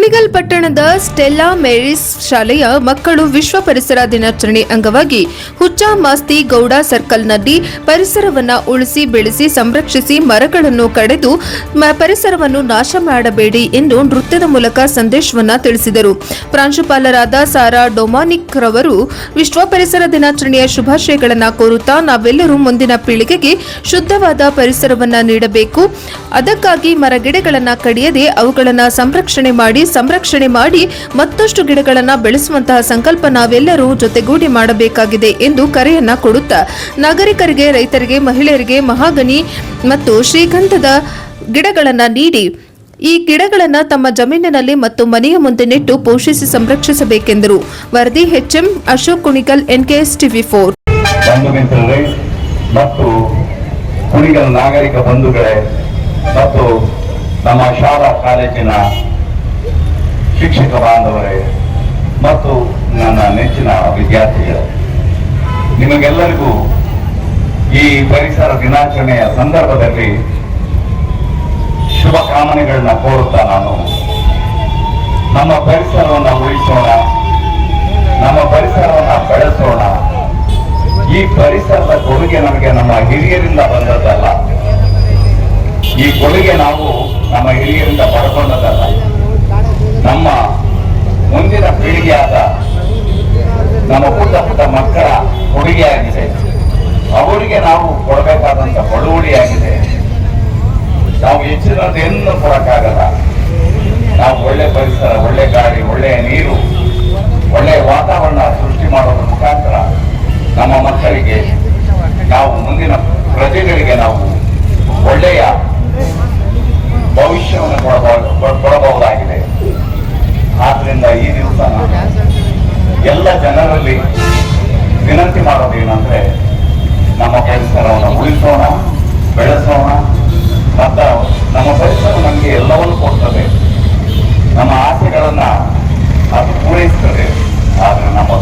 ಕುಣಿಗಲ್ ಪಟ್ಟಣದ Stella Mary's ಶಾಲೆಯ ಮಕ್ಕಳು ವಿಶ್ವ ಪರಿಸರ ದಿನಾಚರಣೆ ಅಂಗವಾಗಿ ಹುಚ್ಚ ಮಾಸ್ತಿ ಗೌಡ ಸರ್ಕಲ್ನಲ್ಲಿ ಪರಿಸರವನ್ನು ಉಳಿಸಿ ಬೆಳೆಸಿ ಸಂರಕ್ಷಿಸಿ ಮರಗಳನ್ನು ಕಡಿದು ಪರಿಸರವನ್ನು ನಾಶ ಮಾಡಬೇಡಿ ಎಂದು ನೃತ್ಯದ ಮೂಲಕ ಸಂದೇಶವನ್ನು ತಿಳಿಸಿದರು. ಪ್ರಾಂಶುಪಾಲರಾದ ಸಾರಾ ಡೊಮಾನಿಕ್ ರವರು ವಿಶ್ವ ಪರಿಸರ ದಿನಾಚರಣೆಯ ಶುಭಾಶಯಗಳನ್ನು ಕೋರುತ್ತಾ ನಾವೆಲ್ಲರೂ ಮುಂದಿನ ಪೀಳಿಗೆಗೆ ಶುದ್ಧವಾದ ಪರಿಸರವನ್ನು ನೀಡಬೇಕು. ಅದಕ್ಕಾಗಿ ಮರಗಿಡಗಳನ್ನು ಕಡಿಯದೆ ಅವುಗಳನ್ನು ಸಂರಕ್ಷಣೆ ಮಾಡಿ ಮತ್ತಷ್ಟು ಗಿಡಗಳನ್ನು ಬೆಳೆಸುವಂತಹ ಸಂಕಲ್ಪ ನಾವೆಲ್ಲರೂ ಜೊತೆಗೂಡಿ ಮಾಡಬೇಕಾಗಿದೆ ಎಂದು ಕರೆಯನ್ನ ಕೊಡುತ್ತಾ ನಾಗರಿಕರಿಗೆ, ರೈತರಿಗೆ, ಮಹಿಳೆಯರಿಗೆ ಮಹಾಗನಿ ಮತ್ತು ಶ್ರೀಗಂಧದ ಗಿಡಗಳನ್ನು ನೀಡಿ ಈ ಗಿಡಗಳನ್ನು ತಮ್ಮ ಜಮೀನಿನಲ್ಲಿ ಮತ್ತು ಮನೆಯ ಮುಂದೆ ನೆಟ್ಟು ಪೋಷಿಸಿ ಸಂರಕ್ಷಿಸಬೇಕೆಂದರು. ವರದಿ HM Ashok, Kunigal, NKS TV4. ಮತ್ತು ಕುಣಿಗಲ್ ನಾಗರಿಕ ಬಂಧುಗಳೇ ಮತ್ತು ನಮ್ಮ ಶಾಲಾ ಕಾಲೇಜಿನ ಶಿಕ್ಷಕ ಬಾಂಧವರೇ ಮತ್ತು ನನ್ನ ನೆಚ್ಚಿನ ವಿದ್ಯಾರ್ಥಿಗಳೇ, ನಿಮಗೆಲ್ಲರಿಗೂ ಈ ಪರಿಸರ ದಿನಾಚರಣೆಯ ಸಂದರ್ಭದಲ್ಲಿ ಶುಭ ಕಾಮನೆಗಳನ್ನ ಕೋರುತ್ತಾ ನಾನು ನಮ್ಮ ಪರಿಸರವನ್ನು ಉಳಿಸೋಣ, ನಮ್ಮ ಪರಿಸರವನ್ನು ಬೆಳೆಸೋಣ. ಈ ಪರಿಸರದ ಕೊಡುಗೆ ನಮಗೆ ನಮ್ಮ ಹಿರಿಯರಿಂದ ಬಂದದ್ದಲ್ಲ, ಈ ಕೊಡುಗೆ ನಾವು ನಮ್ಮ ಹಿರಿಯರಿಂದ ಪಡ್ಕೊಂಡದಲ್ಲ, ನಮ್ಮ ಮುಂದಿನ ಪೀಳಿಗೆಯಾದ ನಮ್ಮ ಪುಟ್ಟ ಮಕ್ಕಳ ಕೊಡುಗೆಯಾಗಿದೆ. ಅವರಿಗೆ ನಾವು ಕೊಡಬೇಕಾದಂತ ಬಳುವಳಿಯಾಗಿದೆ. ನಾವು ಹೆಚ್ಚಿನದೇನು ಕೊಡಕ್ಕಾಗಲ್ಲ. ನಾವು ಒಳ್ಳೆ ಪರಿಸರ, ಒಳ್ಳೆ ಗಾಳಿ, ಒಳ್ಳೆಯ ನೀರು, ಒಳ್ಳೆಯ ವಾತಾವರಣ ಸೃಷ್ಟಿ ಮಾಡೋದ್ರ ಮುಖಾಂತರ ನಮ್ಮ ಮಕ್ಕಳಿಗೆ, ನಾವು ಮುಂದಿನ ಪ್ರಜೆಗಳಿಗೆ ನಾವು ಒಳ್ಳೆಯ ಭವಿಷ್ಯವನ್ನು ಕೊಡಬಹುದಾಗಿದೆ. ಆದ್ರಿಂದ ಈ ದಿವಸ ಎಲ್ಲ ಜನರಲ್ಲಿ ವಿನಂತಿ ಮಾಡೋದೇನಂದ್ರೆ, ನಮ್ಮ ಪರಿಸರವನ್ನು ಉಳಿಸೋಣ, ಬೆಳೆಸೋಣ. ಮತ್ತು ನಮ್ಮ ಪರಿಸರ ನಮಗೆ ಎಲ್ಲವನ್ನೂ ಕೊಡ್ತದೆ, ನಮ್ಮ ಆಸೆಗಳನ್ನ ಅದು ಪೂರೈಸ್ತದೆ. ಆದ್ರೆ ನಮ್ಮ